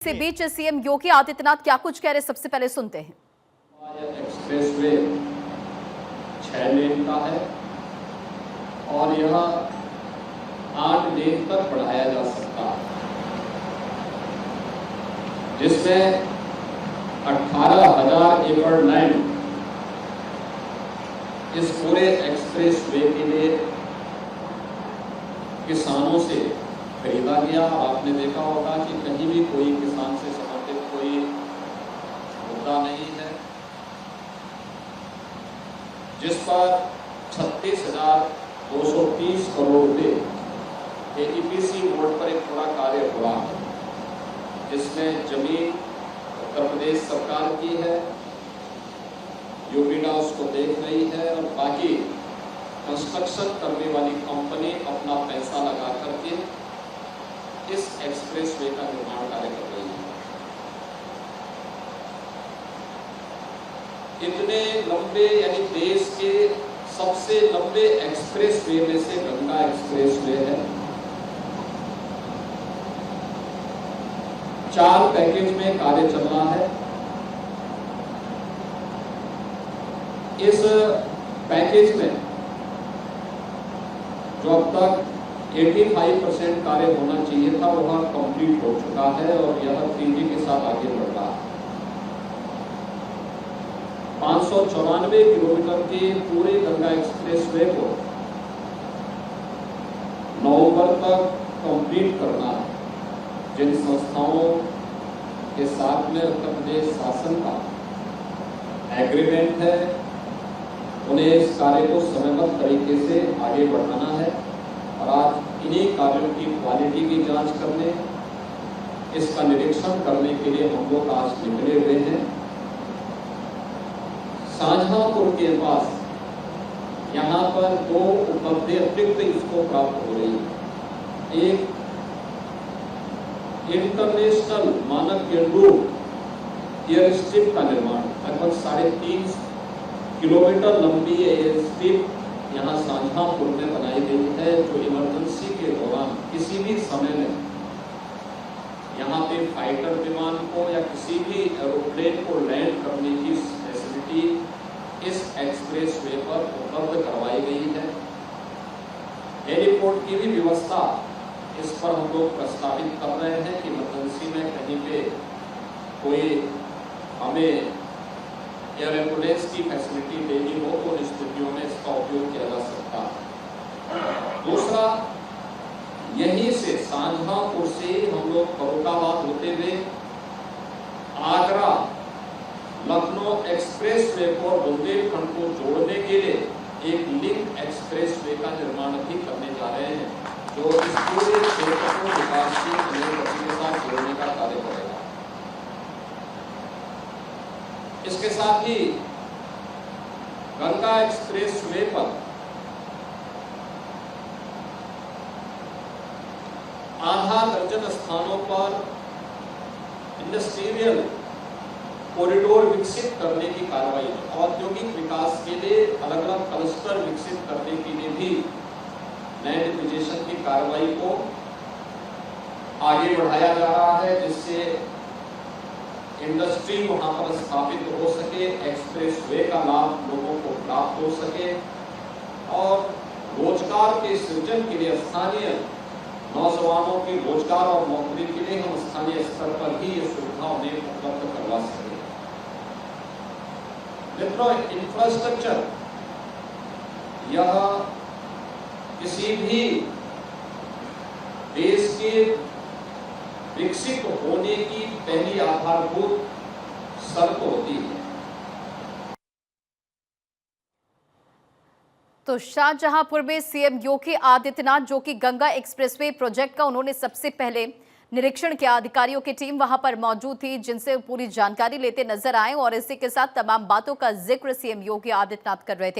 इसी बीच सीएम योगी आदित्यनाथ क्या कुछ कह रहे, सबसे पहले सुनते हैं। एक्सप्रेसवे 6 लेन का है और यह 8 लेन तक बढ़ाया जा सकता है, जिसमें 18,000 एकड़ लैंड इस पूरे एक्सप्रेसवे के लिए किसानों से खरीदा गया। आपने देखा होगा कि कहीं भी कोई किसान से संबंधित कोई मुद्दा नहीं है, जिस पर 36,230 करोड़ रुपए के ईपीसी मोड पर एक पूरा कार्य हुआ है, जिसमें जमीन उत्तर प्रदेश सरकार की है, यूपीडा उसको देख रही है और बाकी कंस्ट्रक्शन करने वाली कंपनी अपना पैसा लगा करके इस एक्सप्रेसवे का निर्माण कार्य कर रही है। इतने लंबे, यानी देश के सबसे लंबे एक्सप्रेसवे में से गंगा एक्सप्रेसवे है। 4 पैकेज में कार्य चल रहा है। इस पैकेज में जो अब तक 85% कार्य होना चाहिए था वह कंप्लीट हो चुका है और यह तेजी के साथ आगे बढ़ रहा है। 594 किलोमीटर के पूरे गंगा एक्सप्रेसवे को नवंबर तक कंप्लीट करना है। जिन संस्थाओं के साथ में उत्तर प्रदेश शासन का एग्रीमेंट है, उन्हें इस कार्य को समयबद्ध तरीके से आगे बढ़ाना है और आज इन्हीं कार्यों की क्वालिटी की जांच करने, इसका निरीक्षण करने के लिए हम लोग आज निकले हुए हैं। शाहजहांपुर के पास यहाँ पर 2 उपलब्धि अतिरिक्त इसको प्राप्त हो रही है। एक इंटरनेशनल मानक एयर स्ट्रिप का निर्माण, लगभग 3.5 किलोमीटर लंबी एयर स्ट्रिप यहाँ शाहजहांपुर में बनाई गई है, जो इमरजेंसी के दौरान किसी भी समय में यहाँ पे फाइटर विमान को या किसी भी एरोप्लेन को लैंड करने की फैसिलिटी इस एक्सप्रेसवे पर उपलब्ध करवाई गई है। एयरपोर्ट की भी व्यवस्था इस पर हम लोग प्रस्तावित कर रहे हैं कि इमरजेंसी में कहीं पे कोई हमें एयर एम्बुलेंस की फैसिलिटी देनी हो तो उन स्थितियों में इसका उपयोग किया जा सकता है। दूसरा, यहीं से शाहजहांपुर से हम लोग फरुखाबाद होते हुए आगरा लखनऊ एक्सप्रेसवे को और बुंदेलखंड को जोड़ने के लिए एक लिंक एक्सप्रेसवे का निर्माण भी करने जा रहे हैं, जो इस पूरे क्षेत्र को विकासशील गति के साथ जोड़ने का कार्य करेगा। इसके साथ ही गंगा एक्सप्रेसवे पर आधा दर्जन स्थानों पर इंडस्ट्रियल कॉरिडोर विकसित करने की कार्रवाई, औद्योगिक विकास के लिए अलग अलग क्लस्टर विकसित करने के लिए भी लैंड एक्विजिशन की कार्रवाई को आगे बढ़ाया जा रहा है, जिससे इंडस्ट्री वहां पर स्थापित हो सके, एक्सप्रेसवे का लाभ लोगों को प्राप्त हो सके और रोजगार के सृजन के लिए स्थानीय नौजवानों के रोजगार और नौकरी के लिए हम स्थानीय स्तर पर ही ये सुविधा उन्हें उपलब्ध करवा सके। मित्रों, इंफ्रास्ट्रक्चर यह किसी भी देश के विकसित होने की पहली आधारभूत शर्त होती है। तो शाहजहांपुर में सीएम योगी आदित्यनाथ, जो कि गंगा एक्सप्रेसवे प्रोजेक्ट का उन्होंने सबसे पहले निरीक्षण किया, अधिकारियों की टीम वहां पर मौजूद थी, जिनसे पूरी जानकारी लेते नजर आए और इसी के साथ तमाम बातों का जिक्र सीएम योगी आदित्यनाथ कर रहे थे।